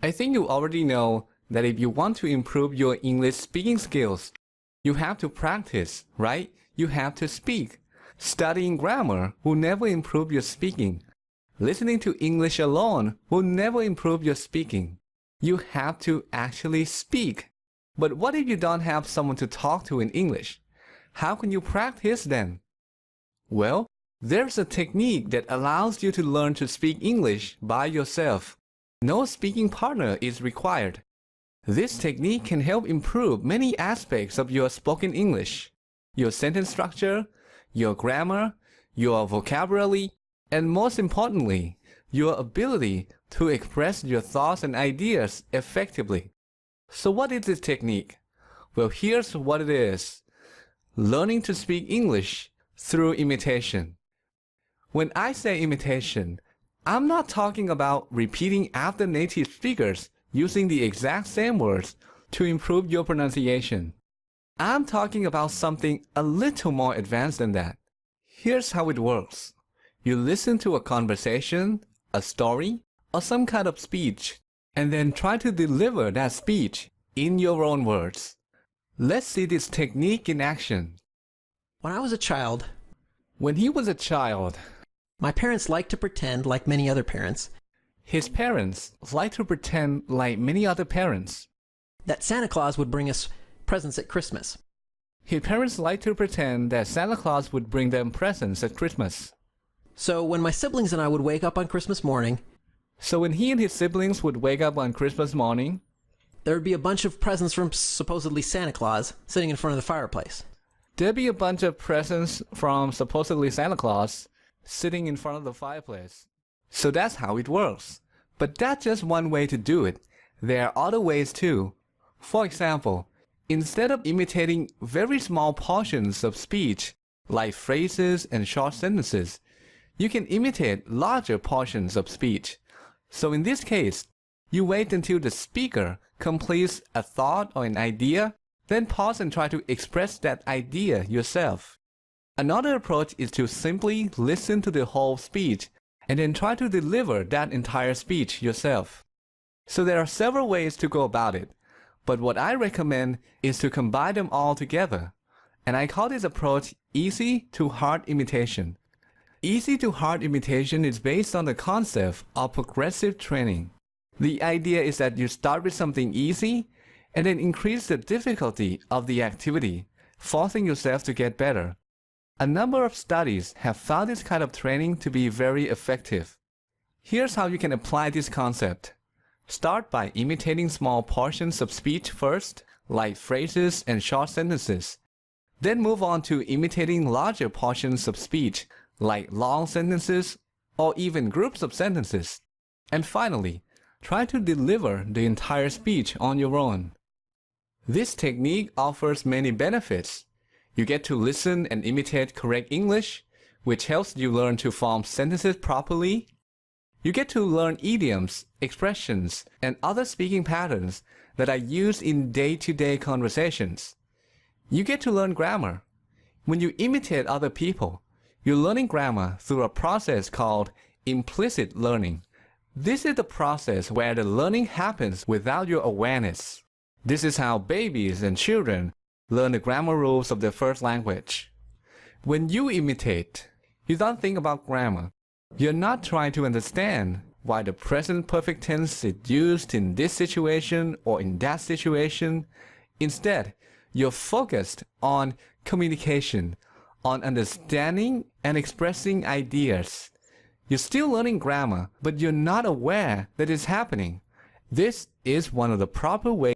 I think you already know that if you want to improve your English speaking skills, you have to practice, right? You have to speak. Studying grammar will never improve your speaking. Listening to English alone will never improve your speaking. You have to actually speak. But what if you don't have someone to talk to in English? How can you practice then? Well, there's a technique that allows you to learn to speak English by yourself. No speaking partner is required. This technique can help improve many aspects of your spoken English, your sentence structure, your grammar, your vocabulary, and most importantly, your ability to express your thoughts and ideas effectively. So what is this technique? Well, here's what it is. Learning to speak English through imitation. When I say imitation, I'm not talking about repeating after native speakers using the exact same words to improve your pronunciation. I'm talking about something a little more advanced than that. Here's how it works. You listen to a conversation, a story, or some kind of speech, and then try to deliver that speech in your own words. Let's see this technique in action. When I was a child, When he was a child, my parents liked to pretend, like many other parents, his parents liked to pretend like many other parents. that Santa Claus would bring us presents at Christmas. His parents liked to pretend that Santa Claus would bring them presents at Christmas. So when my siblings and I would wake up on Christmas morning, So when he and his siblings would wake up on Christmas morning, there would be a bunch of presents from supposedly Santa Claus sitting in front of the fireplace. there'd be a bunch of presents from supposedly Santa Claus sitting in front of the fireplace. So that's how it works. But that's just one way to do it. There are other ways too. For example, instead of imitating very small portions of speech, like phrases and short sentences, you can imitate larger portions of speech. So in this case, you wait until the speaker completes a thought or an idea, then pause and try to express that idea yourself. Another approach is to simply listen to the whole speech and then try to deliver that entire speech yourself. So there are several ways to go about it, but what I recommend is to combine them all together. And I call this approach easy to hard imitation. Easy to hard imitation is based on the concept of progressive training. The idea is that you start with something easy and then increase the difficulty of the activity, forcing yourself to get better. A number of studies have found this kind of training to be very effective. Here's how you can apply this concept. Start by imitating small portions of speech first, like phrases and short sentences. Then move on to imitating larger portions of speech, like long sentences or even groups of sentences. And finally, try to deliver the entire speech on your own. This technique offers many benefits. You get to listen and imitate correct English, which helps you learn to form sentences properly. You get to learn idioms, expressions, and other speaking patterns that are used in day-to-day conversations. You get to learn grammar. When you imitate other people, you're learning grammar through a process called implicit learning. This is the process where the learning happens without your awareness. This is how babies and children learn the grammar rules of their first language. When you imitate, you don't think about grammar. You're not trying to understand why the present perfect tense is used in this situation or in that situation. Instead, you're focused on communication, on understanding and expressing ideas. You're still learning grammar, but you're not aware that it's happening. This is one of the proper ways